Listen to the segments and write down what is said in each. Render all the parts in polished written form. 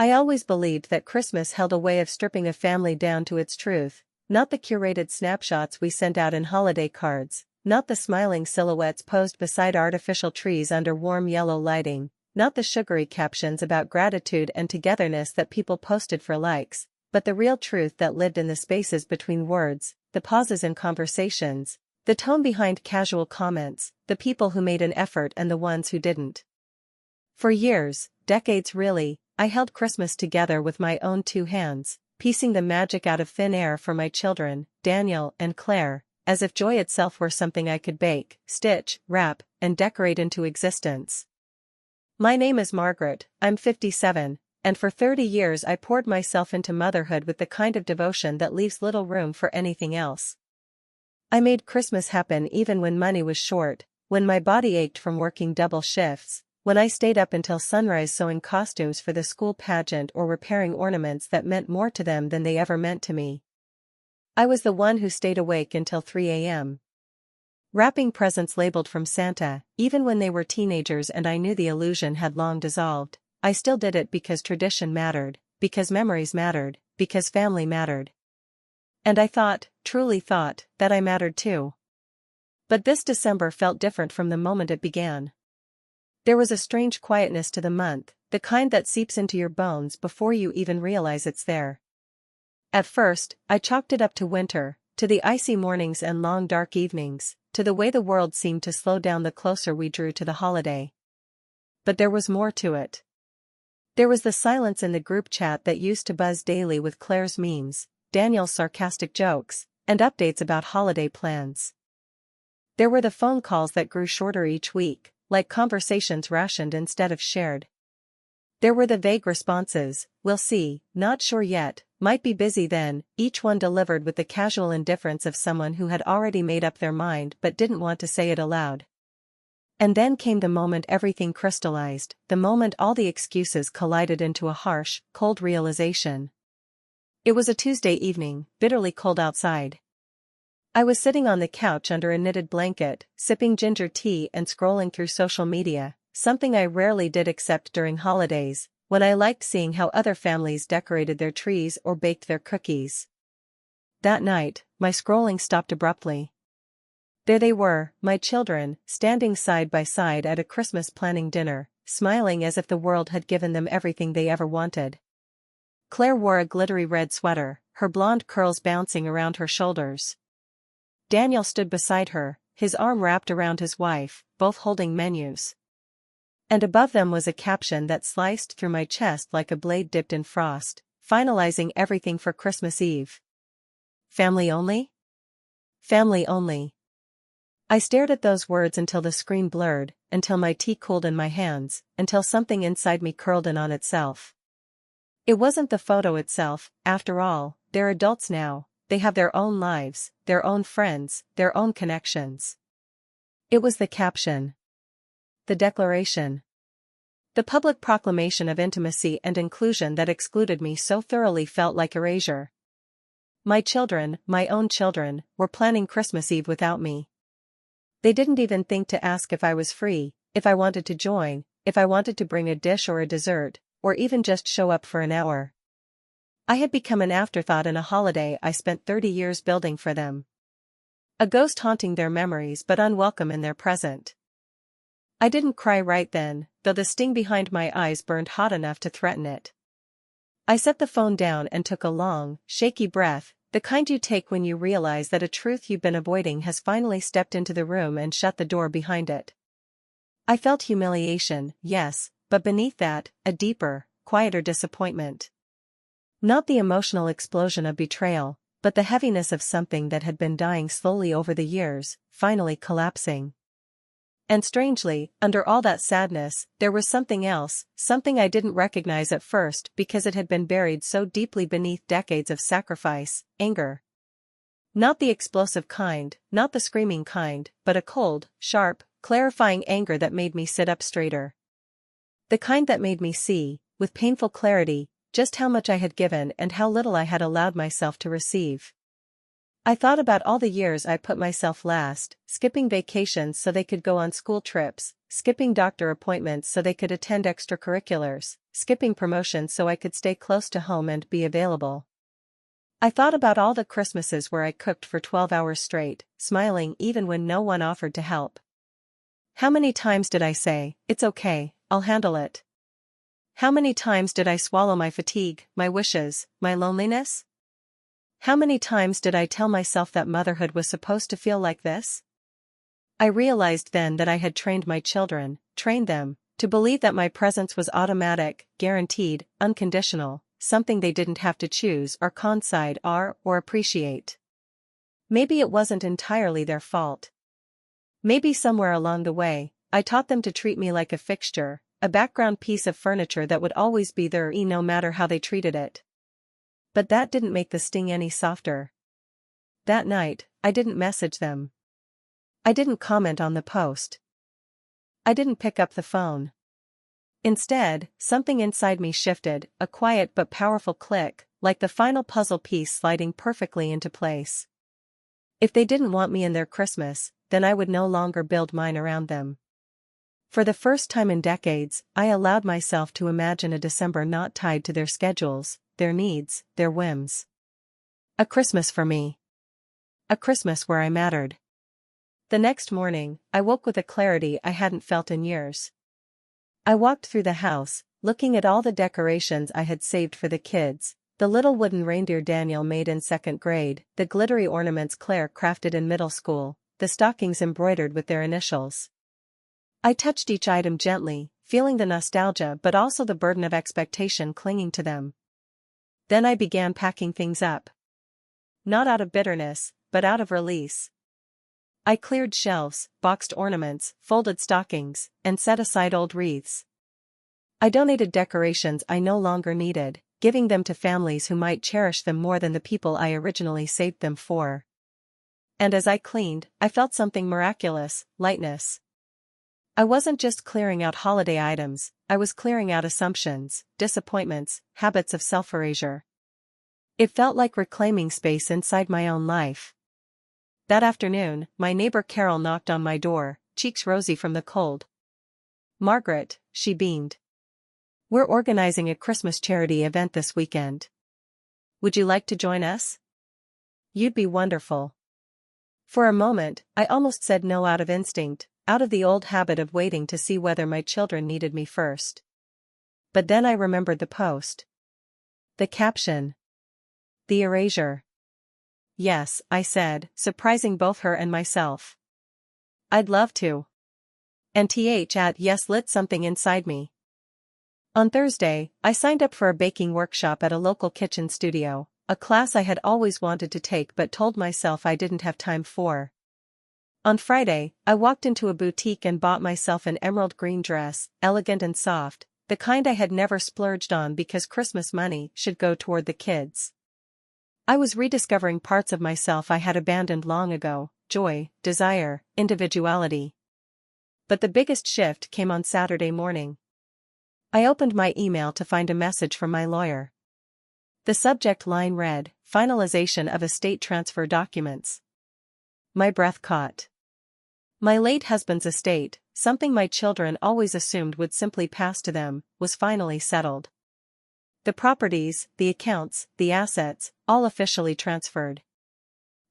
I always believed that Christmas held a way of stripping a family down to its truth, not the curated snapshots we sent out in holiday cards, not the smiling silhouettes posed beside artificial trees under warm yellow lighting, not the sugary captions about gratitude and togetherness that people posted for likes, but the real truth that lived in the spaces between words, the pauses in conversations, the tone behind casual comments, the people who made an effort and the ones who didn't. For years, decades really, I held Christmas together with my own two hands, piecing the magic out of thin air for my children, Daniel and Claire, as if joy itself were something I could bake, stitch, wrap, and decorate into existence. My name is Margaret, I'm 57, and for 30 years I poured myself into motherhood with the kind of devotion that leaves little room for anything else. I made Christmas happen even when money was short, when my body ached from working double shifts, when I stayed up until sunrise sewing costumes for the school pageant or repairing ornaments that meant more to them than they ever meant to me. I was the one who stayed awake until 3 a.m. wrapping presents labeled from Santa, even when they were teenagers and I knew the illusion had long dissolved. I still did it because tradition mattered, because memories mattered, because family mattered. And I thought, truly thought, that I mattered too. But this December felt different from the moment it began. There was a strange quietness to the month, the kind that seeps into your bones before you even realize it's there. At first, I chalked it up to winter, to the icy mornings and long dark evenings, to the way the world seemed to slow down the closer we drew to the holiday. But there was more to it. There was the silence in the group chat that used to buzz daily with Claire's memes, Daniel's sarcastic jokes, and updates about holiday plans. There were the phone calls that grew shorter each week, like conversations rationed instead of shared. There were the vague responses, "We'll see, not sure yet, might be busy then," each one delivered with the casual indifference of someone who had already made up their mind but didn't want to say it aloud. And then came the moment everything crystallized, the moment all the excuses collided into a harsh, cold realization. It was a Tuesday evening, bitterly cold outside. I was sitting on the couch under a knitted blanket, sipping ginger tea and scrolling through social media, something I rarely did except during holidays, when I liked seeing how other families decorated their trees or baked their cookies. That night, my scrolling stopped abruptly. There they were, my children, standing side by side at a Christmas planning dinner, smiling as if the world had given them everything they ever wanted. Claire wore a glittery red sweater, her blonde curls bouncing around her shoulders. Daniel stood beside her, his arm wrapped around his wife, both holding menus. And above them was a caption that sliced through my chest like a blade dipped in frost, finalizing everything for Christmas Eve. Family only? Family only. I stared at those words until the screen blurred, until my tea cooled in my hands, until something inside me curled in on itself. It wasn't the photo itself, after all, they're adults now. They have their own lives, their own friends, their own connections. It was the caption. The declaration. The public proclamation of intimacy and inclusion that excluded me so thoroughly felt like erasure. My children, my own children, were planning Christmas Eve without me. They didn't even think to ask if I was free, if I wanted to join, if I wanted to bring a dish or a dessert, or even just show up for an hour. I had become an afterthought in a holiday I spent 30 years building for them. A ghost haunting their memories but unwelcome in their present. I didn't cry right then, though the sting behind my eyes burned hot enough to threaten it. I set the phone down and took a long, shaky breath, the kind you take when you realize that a truth you've been avoiding has finally stepped into the room and shut the door behind it. I felt humiliation, yes, but beneath that, a deeper, quieter disappointment. Not the emotional explosion of betrayal, but the heaviness of something that had been dying slowly over the years, finally collapsing. And strangely, under all that sadness, there was something else, something I didn't recognize at first because it had been buried so deeply beneath decades of sacrifice, anger. Not the explosive kind, not the screaming kind, but a cold, sharp, clarifying anger that made me sit up straighter. The kind that made me see, with painful clarity, just how much I had given and how little I had allowed myself to receive. I thought about all the years I put myself last, skipping vacations so they could go on school trips, skipping doctor appointments so they could attend extracurriculars, skipping promotions so I could stay close to home and be available. I thought about all the Christmases where I cooked for 12 hours straight, smiling even when no one offered to help. How many times did I say, "It's okay, I'll handle it"? How many times did I swallow my fatigue, my wishes, my loneliness? How many times did I tell myself that motherhood was supposed to feel like this? I realized then that I had trained my children, trained them, to believe that my presence was automatic, guaranteed, unconditional, something they didn't have to choose or concede or appreciate. Maybe it wasn't entirely their fault. Maybe somewhere along the way, I taught them to treat me like a fixture, a background piece of furniture that would always be there no matter how they treated it. But that didn't make the sting any softer. That night, I didn't message them. I didn't comment on the post. I didn't pick up the phone. Instead, something inside me shifted, a quiet but powerful click, like the final puzzle piece sliding perfectly into place. If they didn't want me in their Christmas, then I would no longer build mine around them. For the first time in decades, I allowed myself to imagine a December not tied to their schedules, their needs, their whims. A Christmas for me. A Christmas where I mattered. The next morning, I woke with a clarity I hadn't felt in years. I walked through the house, looking at all the decorations I had saved for the kids, the little wooden reindeer Daniel made in second grade, the glittery ornaments Claire crafted in middle school, the stockings embroidered with their initials. I touched each item gently, feeling the nostalgia but also the burden of expectation clinging to them. Then I began packing things up. Not out of bitterness, but out of release. I cleared shelves, boxed ornaments, folded stockings, and set aside old wreaths. I donated decorations I no longer needed, giving them to families who might cherish them more than the people I originally saved them for. And as I cleaned, I felt something miraculous, lightness. I wasn't just clearing out holiday items, I was clearing out assumptions, disappointments, habits of self-erasure. It felt like reclaiming space inside my own life. That afternoon, my neighbor Carol knocked on my door, cheeks rosy from the cold. "Margaret," she beamed. "We're organizing a Christmas charity event this weekend. Would you like to join us? You'd be wonderful." For a moment, I almost said no out of instinct, out of the old habit of waiting to see whether my children needed me first. But then I remembered the post. The caption. The erasure. "Yes," I said, surprising both her and myself. "I'd love to." And yes lit something inside me. On Thursday, I signed up for a baking workshop at a local kitchen studio, a class I had always wanted to take but told myself I didn't have time for. On Friday, I walked into a boutique and bought myself an emerald green dress, elegant and soft, the kind I had never splurged on because Christmas money should go toward the kids. I was rediscovering parts of myself I had abandoned long ago: joy, desire, individuality. But the biggest shift came on Saturday morning. I opened my email to find a message from my lawyer. The subject line read, "Finalization of estate transfer documents." My breath caught. My late husband's estate, something my children always assumed would simply pass to them, was finally settled. The properties, the accounts, the assets, all officially transferred.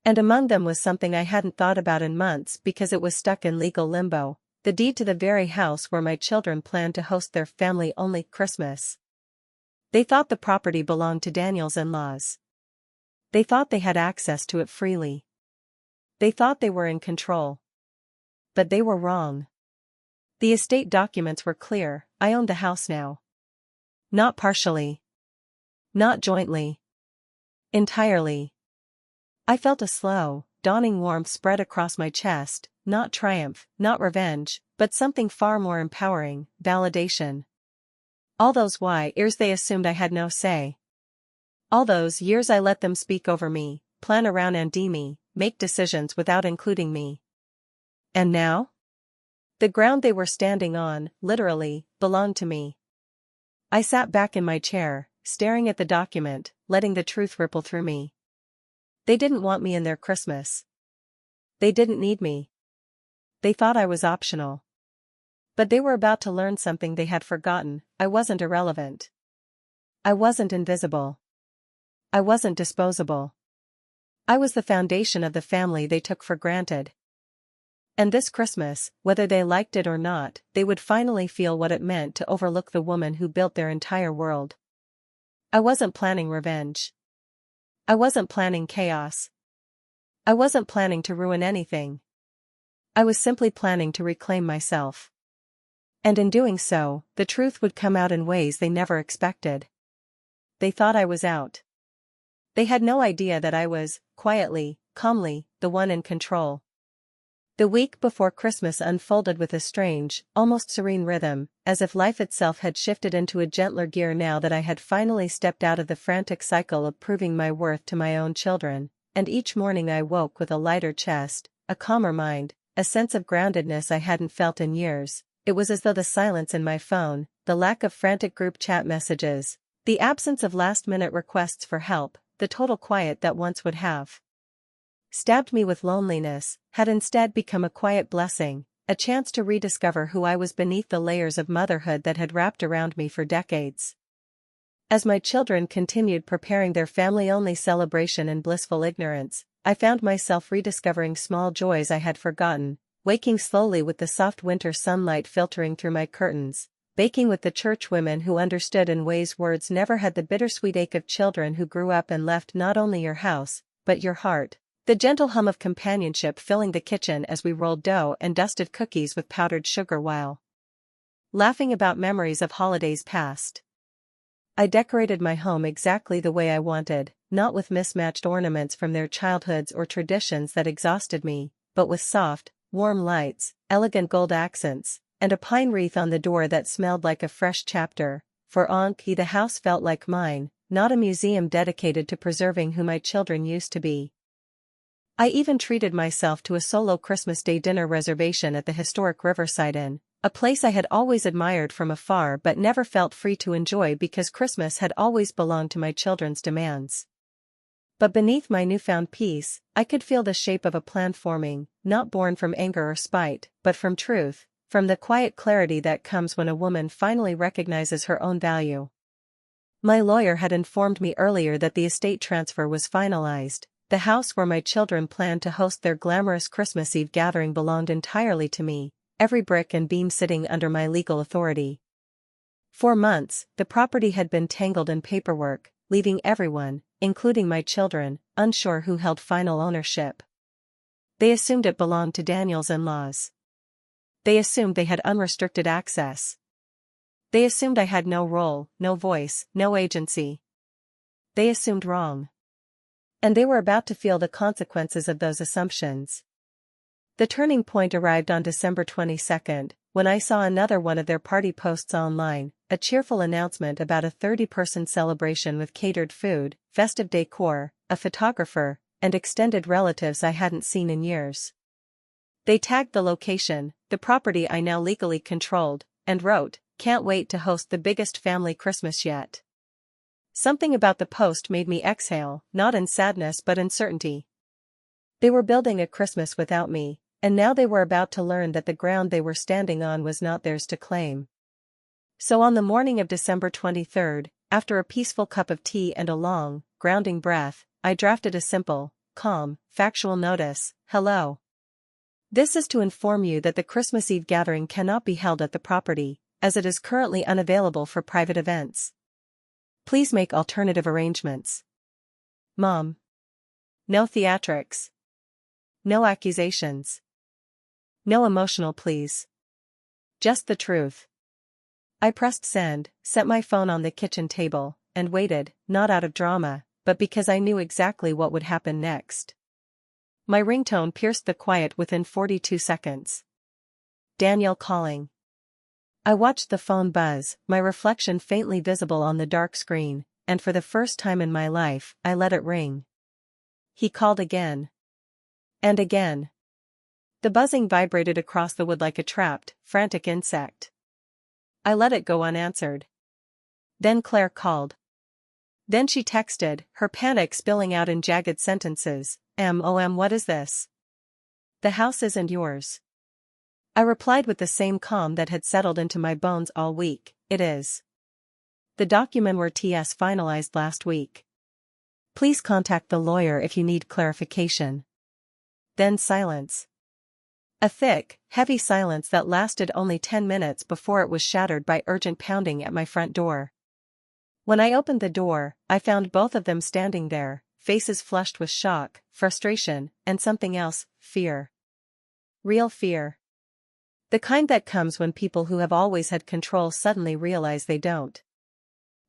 And among them was something I hadn't thought about in months because it was stuck in legal limbo: the deed to the very house where my children planned to host their family-only Christmas. They thought the property belonged to Daniel's in-laws. They thought they had access to it freely. They thought they were in control. But they were wrong. The estate documents were clear: I owned the house now. Not partially. Not jointly. Entirely. I felt a slow, dawning warmth spread across my chest, not triumph, not revenge, but something far more empowering: validation. All those years they assumed I had no say. All those years I let them speak over me, plan around and me, make decisions without including me. And now? The ground they were standing on, literally, belonged to me. I sat back in my chair, staring at the document, letting the truth ripple through me. They didn't want me in their Christmas. They didn't need me. They thought I was optional. But they were about to learn something they had forgotten. I wasn't irrelevant. I wasn't invisible. I wasn't disposable. I was the foundation of the family they took for granted. And this Christmas, whether they liked it or not, they would finally feel what it meant to overlook the woman who built their entire world. I wasn't planning revenge. I wasn't planning chaos. I wasn't planning to ruin anything. I was simply planning to reclaim myself. And in doing so, the truth would come out in ways they never expected. They thought I was out. They had no idea that I was, quietly, calmly, the one in control. The week before Christmas unfolded with a strange, almost serene rhythm, as if life itself had shifted into a gentler gear now that I had finally stepped out of the frantic cycle of proving my worth to my own children, and each morning I woke with a lighter chest, a calmer mind, a sense of groundedness I hadn't felt in years. It was as though the silence in my phone, the lack of frantic group chat messages, the absence of last-minute requests for help, the total quiet that once would have stabbed me with loneliness, had instead become a quiet blessing, a chance to rediscover who I was beneath the layers of motherhood that had wrapped around me for decades. As my children continued preparing their family-only celebration in blissful ignorance, I found myself rediscovering small joys I had forgotten, waking slowly with the soft winter sunlight filtering through my curtains, baking with the church women who understood in ways words never had, the bittersweet ache of children who grew up and left not only your house, but your heart. The gentle hum of companionship filling the kitchen as we rolled dough and dusted cookies with powdered sugar while laughing about memories of holidays past. I decorated my home exactly the way I wanted, not with mismatched ornaments from their childhoods or traditions that exhausted me, but with soft, warm lights, elegant gold accents, and a pine wreath on the door that smelled like a fresh chapter. For Anki, the house felt like mine, not a museum dedicated to preserving who my children used to be. I even treated myself to a solo Christmas Day dinner reservation at the historic Riverside Inn, a place I had always admired from afar but never felt free to enjoy because Christmas had always belonged to my children's demands. But beneath my newfound peace, I could feel the shape of a plan forming, not born from anger or spite, but from truth, from the quiet clarity that comes when a woman finally recognizes her own value. My lawyer had informed me earlier that the estate transfer was finalized. The house where my children planned to host their glamorous Christmas Eve gathering belonged entirely to me, every brick and beam sitting under my legal authority. For months, the property had been tangled in paperwork, leaving everyone, including my children, unsure who held final ownership. They assumed it belonged to Daniel's in-laws. They assumed they had unrestricted access. They assumed I had no role, no voice, no agency. They assumed wrong. And they were about to feel the consequences of those assumptions. The turning point arrived on December 22nd, when I saw another one of their party posts online, a cheerful announcement about a 30-person celebration with catered food, festive decor, a photographer, and extended relatives I hadn't seen in years. They tagged the location, the property I now legally controlled, and wrote, "Can't wait to host the biggest family Christmas yet." Something about the post made me exhale, not in sadness but in certainty. They were building a Christmas without me, and now they were about to learn that the ground they were standing on was not theirs to claim. So on the morning of December 23rd, after a peaceful cup of tea and a long, grounding breath, I drafted a simple, calm, factual notice. Hello. This is to inform you that the Christmas Eve gathering cannot be held at the property, as it is currently unavailable for private events. Please make alternative arrangements. Mom. No theatrics. No accusations. No emotional pleas. Just the truth. I pressed send, set my phone on the kitchen table, and waited, not out of drama, but because I knew exactly what would happen next. My ringtone pierced the quiet within 42 seconds. Daniel calling. I watched the phone buzz, my reflection faintly visible on the dark screen, and for the first time in my life, I let it ring. He called again. And again. The buzzing vibrated across the wood like a trapped, frantic insect. I let it go unanswered. Then Claire called. Then she texted, her panic spilling out in jagged sentences. What is this? The house isn't yours. I replied with the same calm that had settled into my bones all week. It is. The document were TS finalized last week. Please contact the lawyer if you need clarification. Then silence. A thick, heavy silence that lasted only 10 minutes before it was shattered by urgent pounding at my front door. When I opened the door, I found both of them standing there, faces flushed with shock, frustration, and something else, fear. Real fear. The kind that comes when people who have always had control suddenly realize they don't.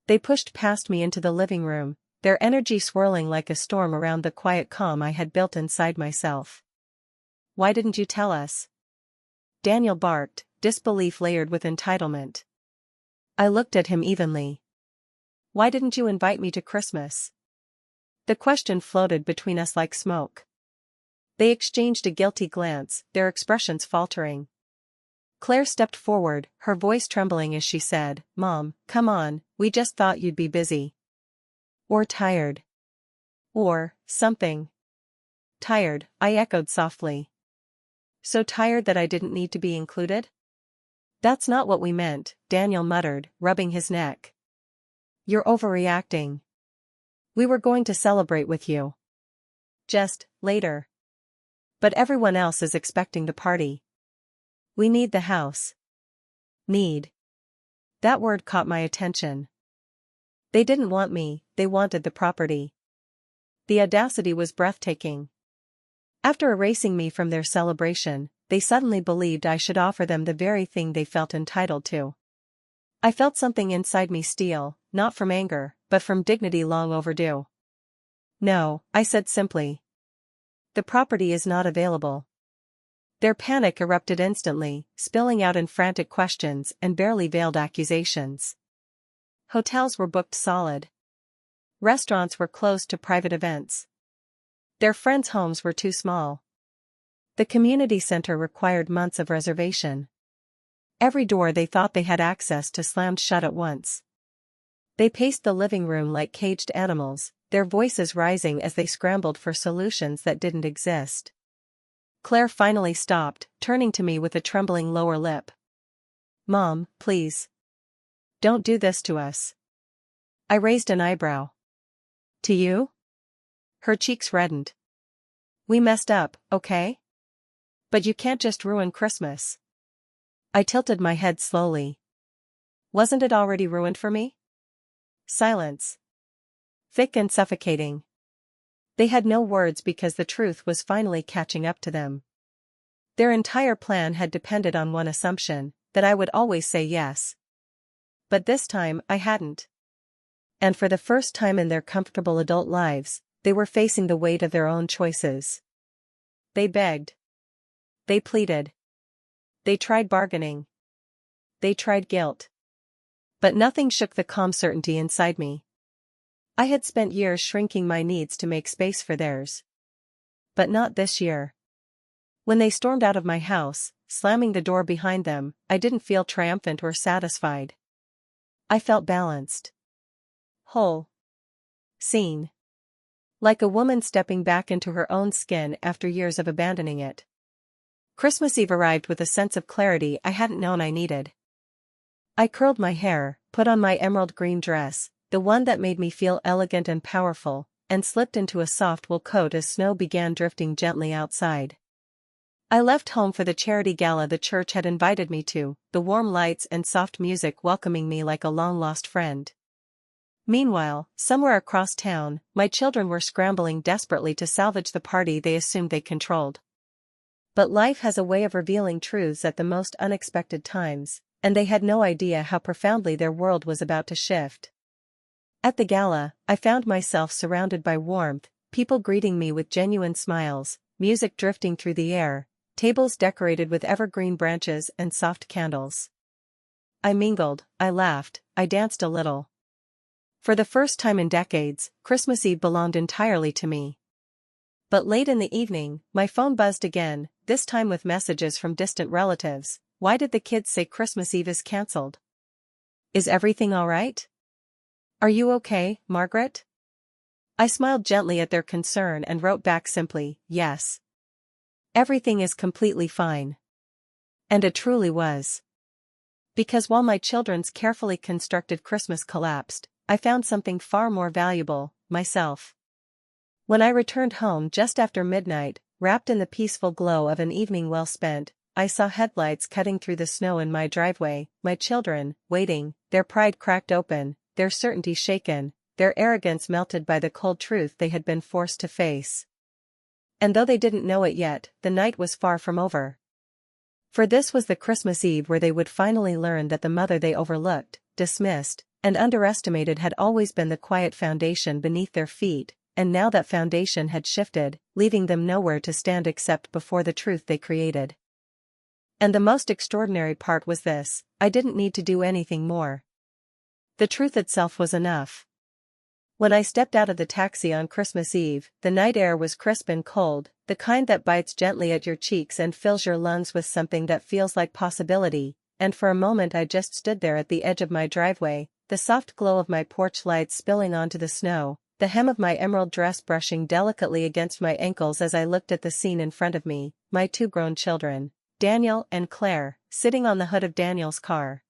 They pushed past me into the living room, their energy swirling like a storm around the quiet calm I had built inside myself. Why didn't you tell us? Daniel barked, disbelief layered with entitlement. I looked at him evenly. Why didn't you invite me to Christmas? The question floated between us like smoke. They exchanged a guilty glance, their expressions faltering. Claire stepped forward, her voice trembling as she said, "Mom, come on, we just thought you'd be busy. Or tired. Or something." Tired, I echoed softly. So tired that I didn't need to be included? That's not what we meant, Daniel muttered, rubbing his neck. You're overreacting. We were going to celebrate with you. Just, later. But everyone else is expecting the party. We need the house. Need. That word caught my attention. They didn't want me, they wanted the property. The audacity was breathtaking. After erasing me from their celebration, they suddenly believed I should offer them the very thing they felt entitled to. I felt something inside me steel, not from anger, but from dignity long overdue. No, I said simply. The property is not available. Their panic erupted instantly, spilling out in frantic questions and barely veiled accusations. Hotels were booked solid. Restaurants were closed to private events. Their friends' homes were too small. The community center required months of reservation. Every door they thought they had access to slammed shut at once. They paced the living room like caged animals, their voices rising as they scrambled for solutions that didn't exist. Claire finally stopped, turning to me with a trembling lower lip. Mom, please. Don't do this to us. I raised an eyebrow. To you? Her cheeks reddened. We messed up, okay? But you can't just ruin Christmas. I tilted my head slowly. Wasn't it already ruined for me? Silence. Thick and suffocating. They had no words because the truth was finally catching up to them. Their entire plan had depended on one assumption, that I would always say yes. But this time I hadn't. And for the first time in their comfortable adult lives, they were facing the weight of their own choices. They begged. They pleaded. They tried bargaining. They tried guilt. But nothing shook the calm certainty inside me. I had spent years shrinking my needs to make space for theirs. But not this year. When they stormed out of my house, slamming the door behind them, I didn't feel triumphant or satisfied. I felt balanced. Whole. Seen. Like a woman stepping back into her own skin after years of abandoning it. Christmas Eve arrived with a sense of clarity I hadn't known I needed. I curled my hair, put on my emerald green dress, the one that made me feel elegant and powerful, and slipped into a soft wool coat as snow began drifting gently outside. I left home for the charity gala the church had invited me to, the warm lights and soft music welcoming me like a long-lost friend. Meanwhile, somewhere across town, my children were scrambling desperately to salvage the party they assumed they controlled. But life has a way of revealing truths at the most unexpected times, and they had no idea how profoundly their world was about to shift. At the gala, I found myself surrounded by warmth, people greeting me with genuine smiles, music drifting through the air, tables decorated with evergreen branches and soft candles. I mingled, I laughed, I danced a little. For the first time in decades, Christmas Eve belonged entirely to me. But late in the evening, my phone buzzed again, this time with messages from distant relatives. Why did the kids say Christmas Eve is cancelled? Is everything all right? Are you okay, Margaret? I smiled gently at their concern and wrote back simply, yes. Everything is completely fine. And it truly was. Because while my children's carefully constructed Christmas collapsed, I found something far more valuable, myself. When I returned home just after midnight, wrapped in the peaceful glow of an evening well spent, I saw headlights cutting through the snow in my driveway, my children, waiting, their pride cracked open, their certainty shaken, their arrogance melted by the cold truth they had been forced to face. And though they didn't know it yet, the night was far from over. For this was the Christmas Eve where they would finally learn that the mother they overlooked, dismissed, and underestimated had always been the quiet foundation beneath their feet, and now that foundation had shifted, leaving them nowhere to stand except before the truth they created. And the most extraordinary part was this: I didn't need to do anything more. The truth itself was enough. When I stepped out of the taxi on Christmas Eve, the night air was crisp and cold, the kind that bites gently at your cheeks and fills your lungs with something that feels like possibility, and for a moment I just stood there at the edge of my driveway, the soft glow of my porch lights spilling onto the snow, the hem of my emerald dress brushing delicately against my ankles as I looked at the scene in front of me, my two grown children, Daniel and Claire, sitting on the hood of Daniel's car.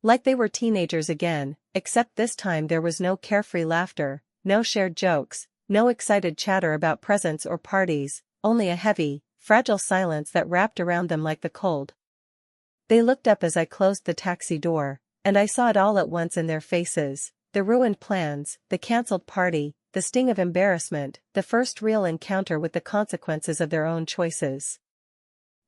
Like they were teenagers again, except this time there was no carefree laughter, no shared jokes, no excited chatter about presents or parties, only a heavy, fragile silence that wrapped around them like the cold. They looked up as I closed the taxi door, and I saw it all at once in their faces: the ruined plans, the cancelled party, the sting of embarrassment, the first real encounter with the consequences of their own choices.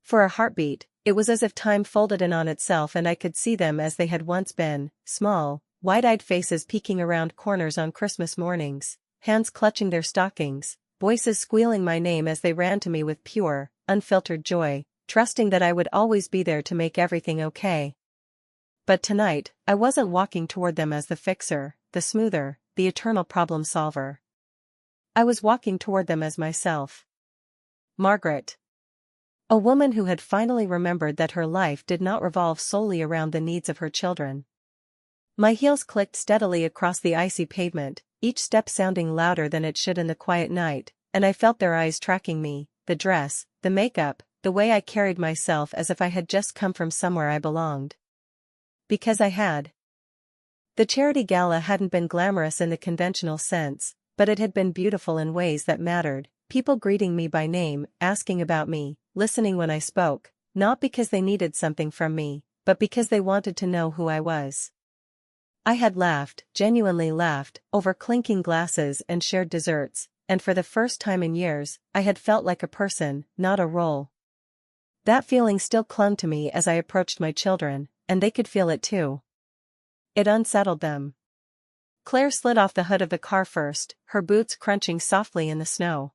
For a heartbeat, it was as if time folded in on itself and I could see them as they had once been, small, wide-eyed faces peeking around corners on Christmas mornings, hands clutching their stockings, voices squealing my name as they ran to me with pure, unfiltered joy, trusting that I would always be there to make everything okay. But tonight, I wasn't walking toward them as the fixer, the smoother, the eternal problem solver. I was walking toward them as myself. Margaret. A woman who had finally remembered that her life did not revolve solely around the needs of her children. My heels clicked steadily across the icy pavement, each step sounding louder than it should in the quiet night, and I felt their eyes tracking me, the dress, the makeup, the way I carried myself as if I had just come from somewhere I belonged. Because I had. The charity gala hadn't been glamorous in the conventional sense, but it had been beautiful in ways that mattered, people greeting me by name, asking about me, listening when I spoke, not because they needed something from me, but because they wanted to know who I was. I had laughed, genuinely laughed, over clinking glasses and shared desserts, and for the first time in years, I had felt like a person, not a role. That feeling still clung to me as I approached my children, and they could feel it too. It unsettled them. Claire slid off the hood of the car first, her boots crunching softly in the snow.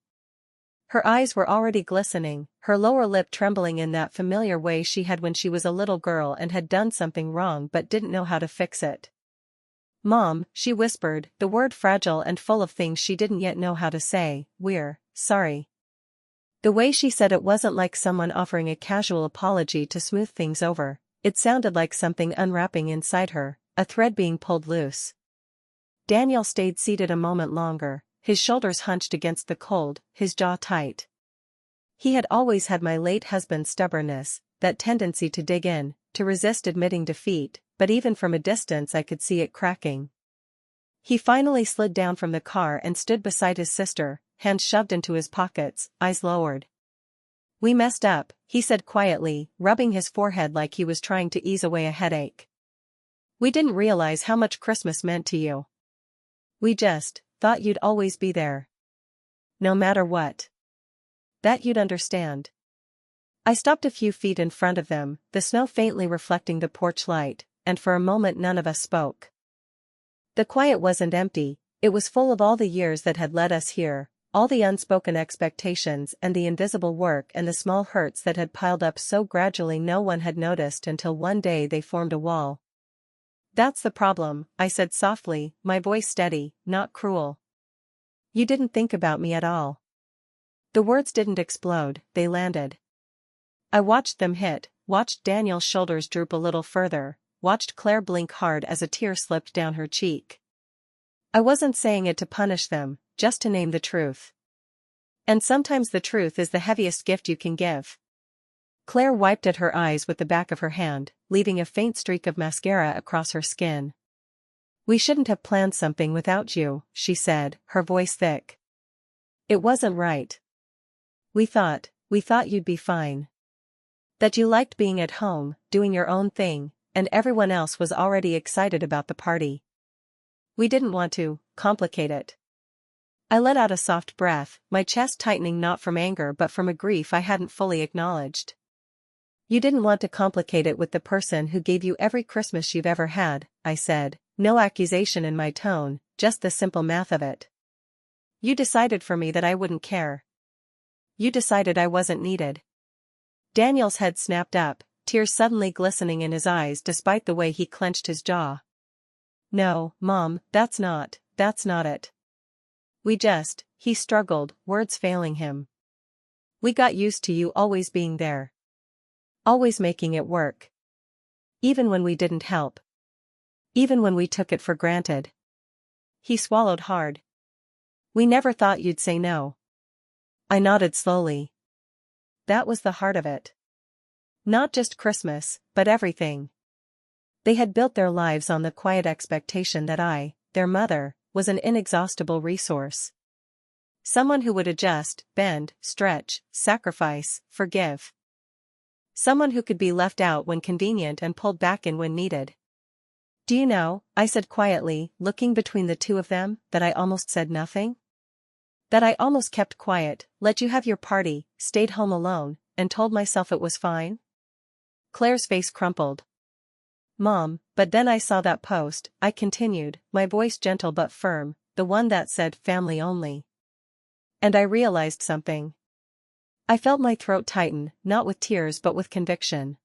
Her eyes were already glistening, her lower lip trembling in that familiar way she had when she was a little girl and had done something wrong but didn't know how to fix it. "Mom," she whispered, the word fragile and full of things she didn't yet know how to say, "we're sorry." The way she said it wasn't like someone offering a casual apology to smooth things over, it sounded like something unwrapping inside her, a thread being pulled loose. Daniel stayed seated a moment longer, his shoulders hunched against the cold, his jaw tight. He had always had my late husband's stubbornness, that tendency to dig in, to resist admitting defeat, but even from a distance I could see it cracking. He finally slid down from the car and stood beside his sister, hands shoved into his pockets, eyes lowered. "We messed up," he said quietly, rubbing his forehead like he was trying to ease away a headache. "We didn't realize how much Christmas meant to you. We just thought you'd always be there. No matter what. That you'd understand." I stopped a few feet in front of them, the snow faintly reflecting the porch light, and for a moment none of us spoke. The quiet wasn't empty, it was full of all the years that had led us here, all the unspoken expectations and the invisible work and the small hurts that had piled up so gradually no one had noticed until one day they formed a wall. "That's the problem," I said softly, my voice steady, not cruel. "You didn't think about me at all." The words didn't explode, they landed. I watched them hit, watched Daniel's shoulders droop a little further, watched Claire blink hard as a tear slipped down her cheek. I wasn't saying it to punish them, just to name the truth. And sometimes the truth is the heaviest gift you can give. Claire wiped at her eyes with the back of her hand, leaving a faint streak of mascara across her skin. "We shouldn't have planned something without you," she said, her voice thick. "It wasn't right. We thought you'd be fine. That you liked being at home, doing your own thing, and everyone else was already excited about the party. We didn't want to complicate it." I let out a soft breath, my chest tightening not from anger but from a grief I hadn't fully acknowledged. "You didn't want to complicate it with the person who gave you every Christmas you've ever had," I said, no accusation in my tone, just the simple math of it. "You decided for me that I wouldn't care. You decided I wasn't needed." Daniel's head snapped up, tears suddenly glistening in his eyes despite the way he clenched his jaw. "No, Mom, that's not it. He struggled, words failing him. "We got used to you always being there. Always making it work. Even when we didn't help. Even when we took it for granted." He swallowed hard. "We never thought you'd say no." I nodded slowly. That was the heart of it. Not just Christmas, but everything. They had built their lives on the quiet expectation that I, their mother, was an inexhaustible resource. Someone who would adjust, bend, stretch, sacrifice, forgive. Someone who could be left out when convenient and pulled back in when needed. "Do you know," I said quietly, looking between the two of them, "that I almost said nothing? That I almost kept quiet, let you have your party, stayed home alone, and told myself it was fine?" Claire's face crumpled. "Mom, but then I saw that post," I continued, my voice gentle but firm, "the one that said family only. And I realized something." I felt my throat tighten, not with tears but with conviction.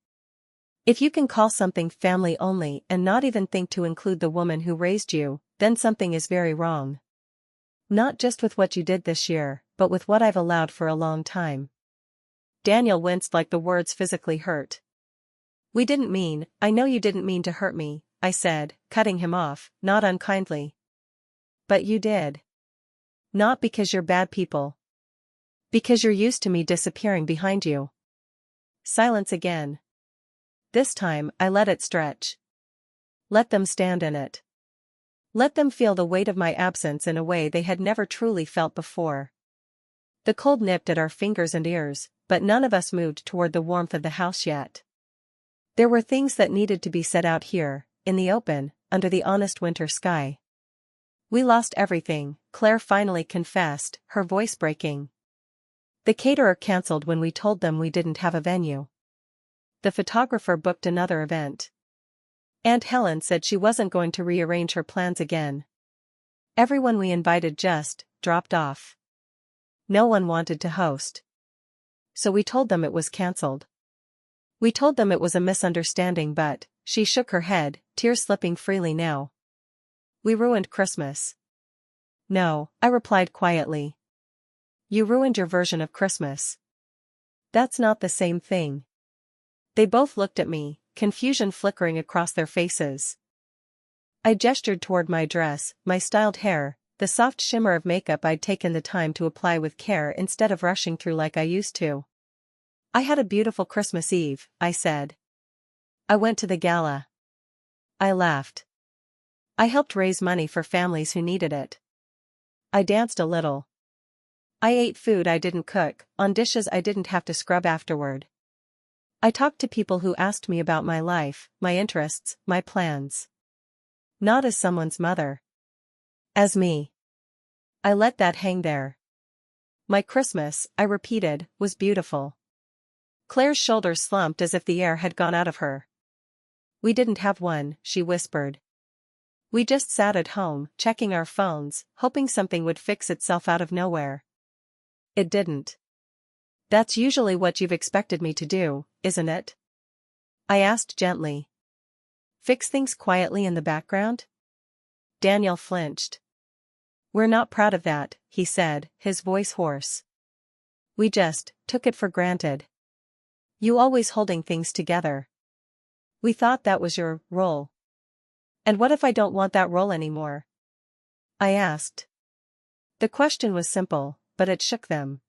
If you can call something family only and not even think to include the woman who raised you, then something is very wrong. Not just with what you did this year, but with what I've allowed for a long time. Daniel winced like the words physically hurt. I know you didn't mean to hurt me," I said, cutting him off, not unkindly. "But you did. Not because you're bad people. Because you're used to me disappearing behind you." Silence again. This time, I let it stretch. Let them stand in it. Let them feel the weight of my absence in a way they had never truly felt before. The cold nipped at our fingers and ears, but none of us moved toward the warmth of the house yet. There were things that needed to be said out here, in the open, under the honest winter sky. "We lost everything," Claire finally confessed, her voice breaking. "The caterer cancelled when we told them we didn't have a venue. The photographer booked another event. Aunt Helen said she wasn't going to rearrange her plans again. Everyone we invited just dropped off. No one wanted to host. So we told them it was cancelled. We told them it was a misunderstanding but," she shook her head, tears slipping freely now. "We ruined Christmas." "No," I replied quietly. "You ruined your version of Christmas. That's not the same thing." They both looked at me, confusion flickering across their faces. I gestured toward my dress, my styled hair, the soft shimmer of makeup I'd taken the time to apply with care instead of rushing through like I used to. "I had a beautiful Christmas Eve," I said. "I went to the gala. I laughed. I helped raise money for families who needed it. I danced a little. I ate food I didn't cook, on dishes I didn't have to scrub afterward. I talked to people who asked me about my life, my interests, my plans. Not as someone's mother. As me. I let that hang there. My Christmas," I repeated, "was beautiful." Claire's shoulders slumped as if the air had gone out of her. "We didn't have one," she whispered. "We just sat at home, checking our phones, hoping something would fix itself out of nowhere. It didn't." "That's usually what you've expected me to do, isn't it?" I asked gently. "Fix things quietly in the background?" Daniel flinched. "We're not proud of that," he said, his voice hoarse. "We just took it for granted. You always holding things together. We thought that was your role." "And what if I don't want that role anymore?" I asked. The question was simple, but it shook them.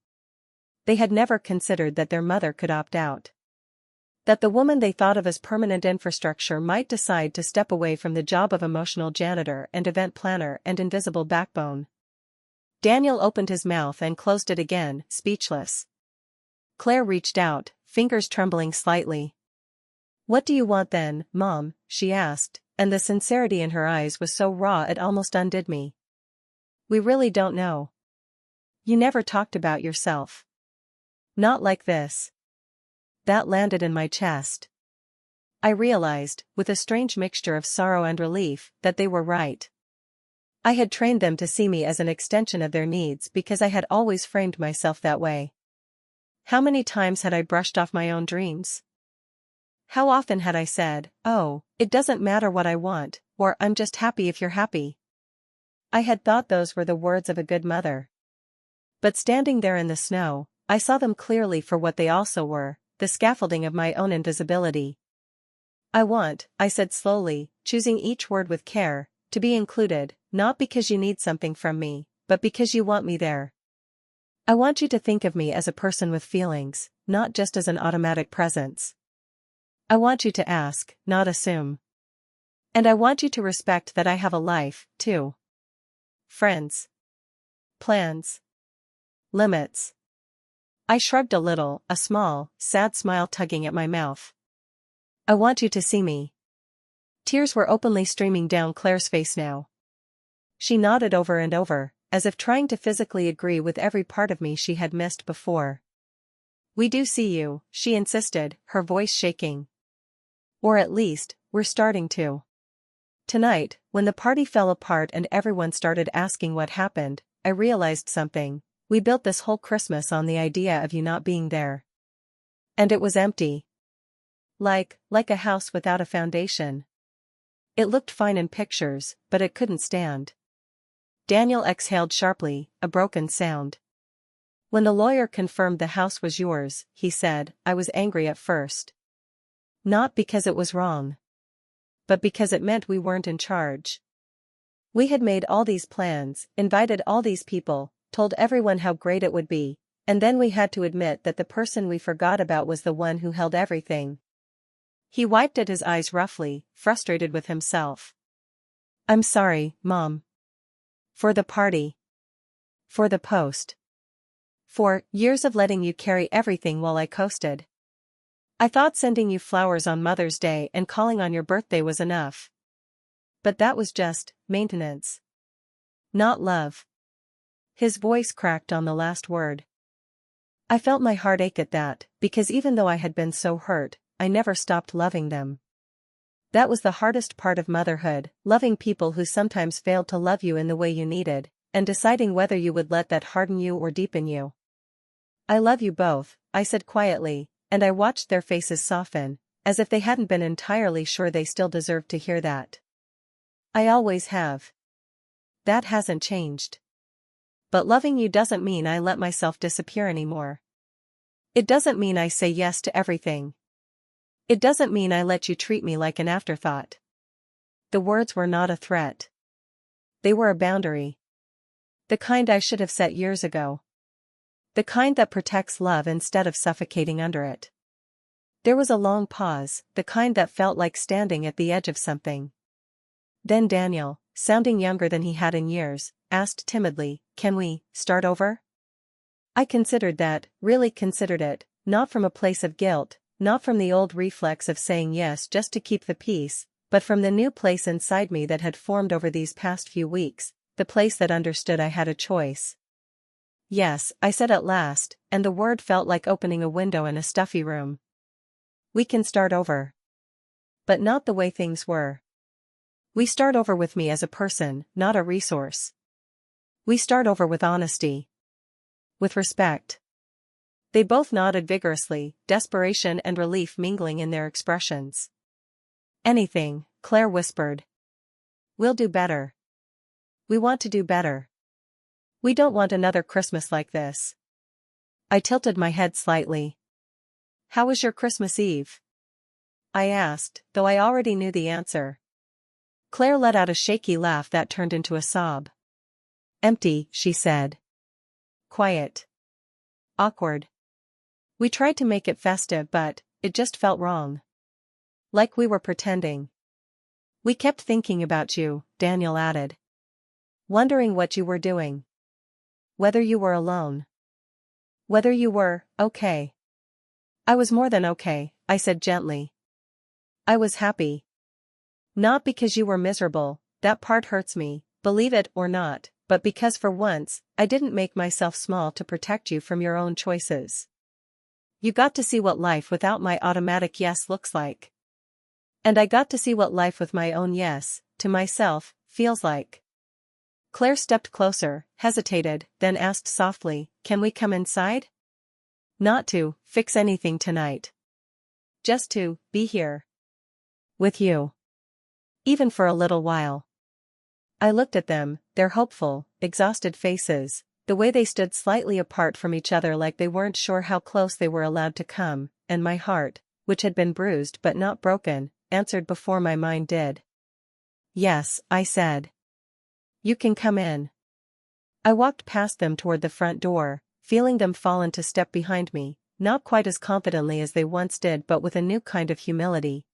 They had never considered that their mother could opt out. That the woman they thought of as permanent infrastructure might decide to step away from the job of emotional janitor and event planner and invisible backbone. Daniel opened his mouth and closed it again, speechless. Claire reached out, fingers trembling slightly. "What do you want then, Mom?" she asked, and the sincerity in her eyes was so raw it almost undid me. "We really don't know. You never talked about yourself. Not like this." That landed in my chest. I realized, with a strange mixture of sorrow and relief, that they were right. I had trained them to see me as an extension of their needs because I had always framed myself that way. How many times had I brushed off my own dreams? How often had I said, "Oh, it doesn't matter what I want," or "I'm just happy if you're happy." I had thought those were the words of a good mother. But standing there in the snow, I saw them clearly for what they also were, the scaffolding of my own invisibility. I said slowly, choosing each word with care, "to be included, not because you need something from me, but because you want me there. I want you to think of me as a person with feelings, not just as an automatic presence. I want you to ask, not assume. And I want you to respect that I have a life, too. Friends. Plans. Limits." I shrugged a little, a small, sad smile tugging at my mouth. "I want you to see me." Tears were openly streaming down Claire's face now. She nodded over and over, as if trying to physically agree with every part of me she had missed before. "We do see you," she insisted, her voice shaking. "Or at least, we're starting to." Tonight, when the party fell apart and everyone started asking what happened, I realized something. We built this whole Christmas on the idea of you not being there. And it was empty. Like a house without a foundation. It looked fine in pictures, but it couldn't stand. Daniel exhaled sharply, a broken sound. "When the lawyer confirmed the house was yours," he said, "I was angry at first. Not because it was wrong. But because it meant we weren't in charge. We had made all these plans, invited all these people, told everyone how great it would be, and then we had to admit that the person we forgot about was the one who held everything." He wiped at his eyes roughly, frustrated with himself. "I'm sorry, Mom. For the party. For the post. For years of letting you carry everything while I coasted. I thought sending you flowers on Mother's Day and calling on your birthday was enough. But that was just maintenance. Not love." His voice cracked on the last word. I felt my heart ache at that, because even though I had been so hurt, I never stopped loving them. That was the hardest part of motherhood, loving people who sometimes failed to love you in the way you needed, and deciding whether you would let that harden you or deepen you. "I love you both," I said quietly, and I watched their faces soften, as if they hadn't been entirely sure they still deserved to hear that. "I always have. That hasn't changed. But loving you doesn't mean I let myself disappear anymore. It doesn't mean I say yes to everything. It doesn't mean I let you treat me like an afterthought." The words were not a threat. They were a boundary. The kind I should have set years ago. The kind that protects love instead of suffocating under it. There was a long pause, the kind that felt like standing at the edge of something. Then Daniel, sounding younger than he had in years, asked timidly, "Can we start over?" I considered that, really considered it, not from a place of guilt, not from the old reflex of saying yes just to keep the peace, but from the new place inside me that had formed over these past few weeks, the place that understood I had a choice. "Yes," I said at last, and the word felt like opening a window in a stuffy room. "We can start over. But not the way things were. We start over with me as a person, not a resource. We start over with honesty. With respect." They both nodded vigorously, desperation and relief mingling in their expressions. "Anything," Claire whispered. "We'll do better. We want to do better. We don't want another Christmas like this." I tilted my head slightly. "How was your Christmas Eve?" I asked, though I already knew the answer. Claire let out a shaky laugh that turned into a sob. "Empty," she said. "Quiet. Awkward. We tried to make it festive but, it just felt wrong. Like we were pretending. We kept thinking about you, Daniel added. Wondering what you were doing. Whether you were alone. Whether you were okay. I was more than okay, I said gently. I was happy. Not because you were miserable, that part hurts me, believe it or not, but because for once, I didn't make myself small to protect you from your own choices. You got to see what life without my automatic yes looks like. And I got to see what life with my own yes, to myself, feels like. Claire stepped closer, hesitated, then asked softly, "Can we come inside?" Not to fix anything tonight. Just to be here. With you. Even for a little while. I looked at them, their hopeful, exhausted faces, the way they stood slightly apart from each other like they weren't sure how close they were allowed to come, and my heart, which had been bruised but not broken, answered before my mind did. Yes, I said. You can come in. I walked past them toward the front door, feeling them fall into step behind me, not quite as confidently as they once did but with a new kind of humility.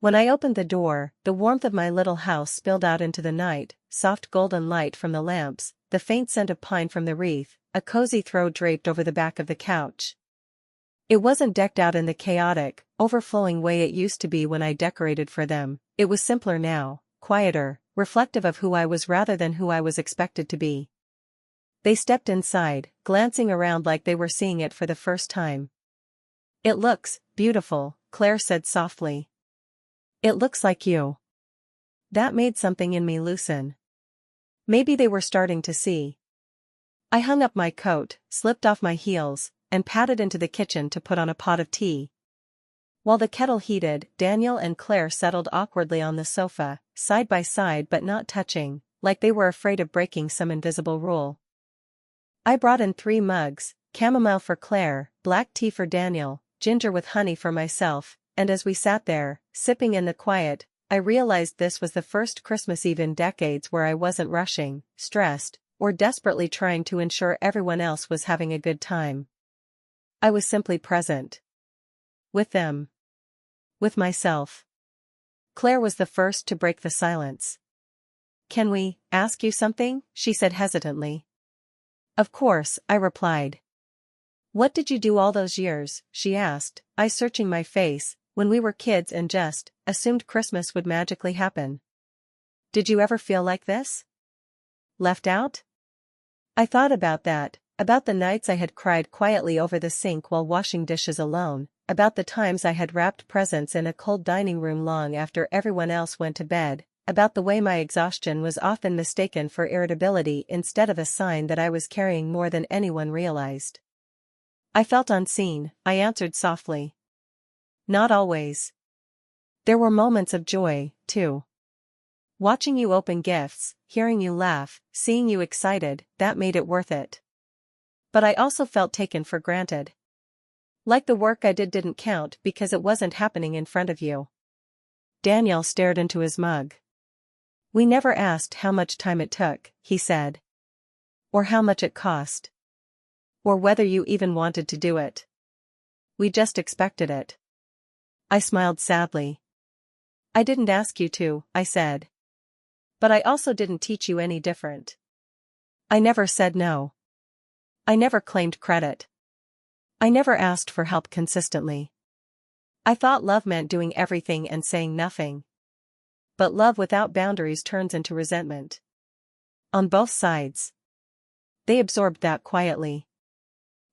When I opened the door, the warmth of my little house spilled out into the night, soft golden light from the lamps, the faint scent of pine from the wreath, a cozy throw draped over the back of the couch. It wasn't decked out in the chaotic, overflowing way it used to be when I decorated for them, it was simpler now, quieter, reflective of who I was rather than who I was expected to be. They stepped inside, glancing around like they were seeing it for the first time. It looks beautiful, Claire said softly. It looks like you. That made something in me loosen. Maybe they were starting to see. I hung up my coat, slipped off my heels, and padded into the kitchen to put on a pot of tea. While the kettle heated, Daniel and Claire settled awkwardly on the sofa, side by side but not touching, like they were afraid of breaking some invisible rule. I brought in 3 mugs, chamomile for Claire, black tea for Daniel, ginger with honey for myself, and as we sat there, sipping in the quiet, I realized this was the first Christmas Eve in decades where I wasn't rushing, stressed, or desperately trying to ensure everyone else was having a good time. I was simply present. With them. With myself. Claire was the first to break the silence. "Can we ask you something?" she said hesitantly. "Of course," I replied. "What did you do all those years?" she asked, eyes searching my face, "when we were kids and just assumed Christmas would magically happen? Did you ever feel like this? Left out?" I thought about that, about the nights I had cried quietly over the sink while washing dishes alone, about the times I had wrapped presents in a cold dining room long after everyone else went to bed, about the way my exhaustion was often mistaken for irritability instead of a sign that I was carrying more than anyone realized. I felt unseen, I answered softly. Not always. There were moments of joy, too. Watching you open gifts, hearing you laugh, seeing you excited, that made it worth it. But I also felt taken for granted. Like the work I did didn't count because it wasn't happening in front of you. Daniel stared into his mug. We never asked how much time it took, he said. Or how much it cost. Or whether you even wanted to do it. We just expected it. I smiled sadly. I didn't ask you to, I said. But I also didn't teach you any different. I never said no. I never claimed credit. I never asked for help consistently. I thought love meant doing everything and saying nothing. But love without boundaries turns into resentment. On both sides. They absorbed that quietly.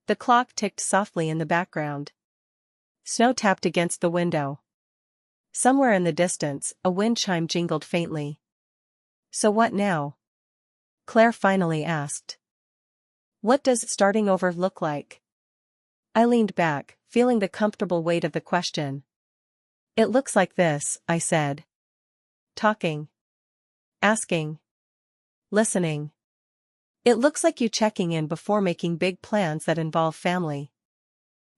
The clock ticked softly in the background. Snow tapped against the window. Somewhere in the distance, a wind chime jingled faintly. So what now? Claire finally asked. What does starting over look like? I leaned back, feeling the comfortable weight of the question. It looks like this, I said. Talking. Asking. Listening. It looks like you checking in before making big plans that involve family.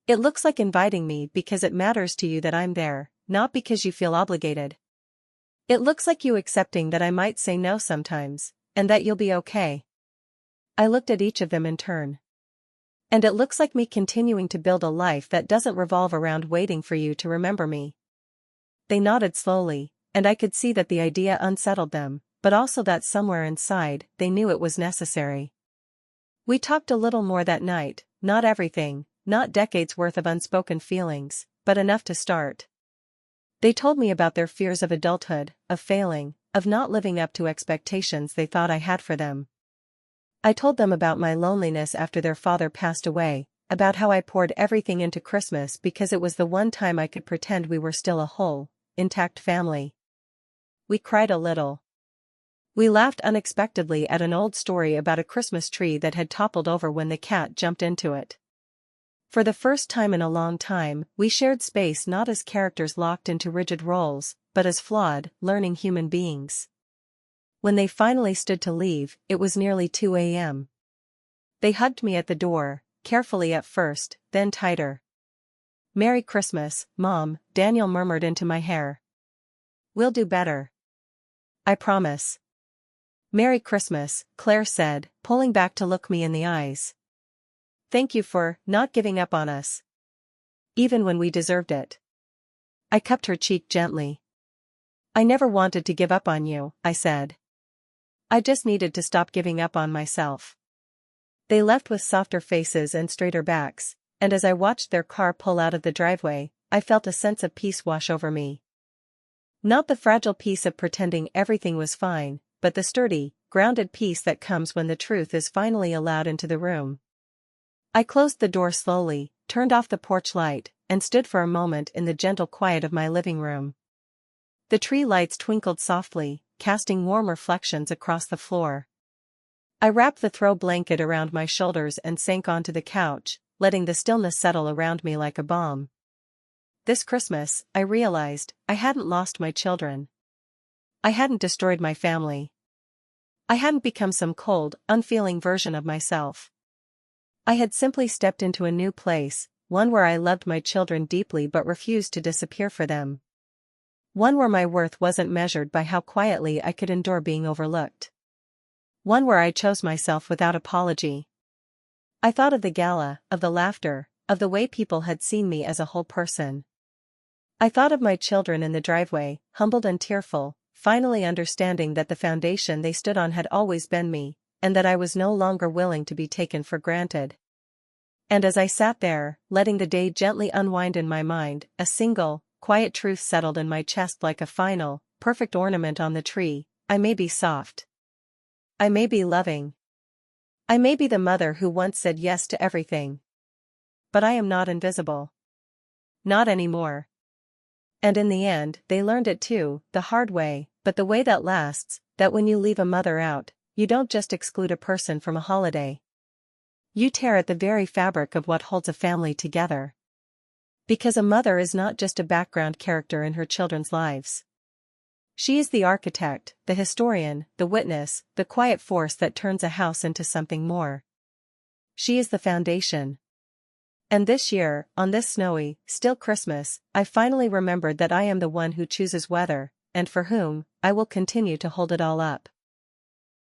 It looks like inviting me because it matters to you that I'm there, not because you feel obligated. It looks like you accepting that I might say no sometimes, and that you'll be okay. I looked at each of them in turn. And it looks like me continuing to build a life that doesn't revolve around waiting for you to remember me." They nodded slowly, and I could see that the idea unsettled them, but also that somewhere inside, they knew it was necessary. We talked a little more that night, not everything, not decades worth of unspoken feelings, but enough to start. They told me about their fears of adulthood, of failing, of not living up to expectations they thought I had for them. I told them about my loneliness after their father passed away, about how I poured everything into Christmas because it was the one time I could pretend we were still a whole, intact family. We cried a little. We laughed unexpectedly at an old story about a Christmas tree that had toppled over when the cat jumped into it. For the first time in a long time, we shared space not as characters locked into rigid roles, but as flawed, learning human beings. When they finally stood to leave, it was nearly 2 a.m. They hugged me at the door, carefully at first, then tighter. "Merry Christmas, Mom," Daniel murmured into my hair. "We'll do better. I promise." "Merry Christmas," Claire said, pulling back to look me in the eyes. "Thank you for not giving up on us. Even when we deserved it." I cupped her cheek gently. "I never wanted to give up on you," I said. "I just needed to stop giving up on myself." They left with softer faces and straighter backs, and as I watched their car pull out of the driveway, I felt a sense of peace wash over me. Not the fragile peace of pretending everything was fine, but the sturdy, grounded peace that comes when the truth is finally allowed into the room. I closed the door slowly, turned off the porch light, and stood for a moment in the gentle quiet of my living room. The tree lights twinkled softly, casting warm reflections across the floor. I wrapped the throw blanket around my shoulders and sank onto the couch, letting the stillness settle around me like a balm. This Christmas, I realized, I hadn't lost my children. I hadn't destroyed my family. I hadn't become some cold, unfeeling version of myself. I had simply stepped into a new place, one where I loved my children deeply but refused to disappear for them. One where my worth wasn't measured by how quietly I could endure being overlooked. One where I chose myself without apology. I thought of the gala, of the laughter, of the way people had seen me as a whole person. I thought of my children in the driveway, humbled and tearful, finally understanding that the foundation they stood on had always been me, and that I was no longer willing to be taken for granted. And as I sat there, letting the day gently unwind in my mind, a single, quiet truth settled in my chest like a final, perfect ornament on the tree: I may be soft. I may be loving. I may be the mother who once said yes to everything. But I am not invisible. Not anymore. And in the end, they learned it too, the hard way, but the way that lasts, that when you leave a mother out, you don't just exclude a person from a holiday. You tear at the very fabric of what holds a family together. Because a mother is not just a background character in her children's lives. She is the architect, the historian, the witness, the quiet force that turns a house into something more. She is the foundation. And this year, on this snowy, still Christmas, I finally remembered that I am the one who chooses weather, and for whom, I will continue to hold it all up.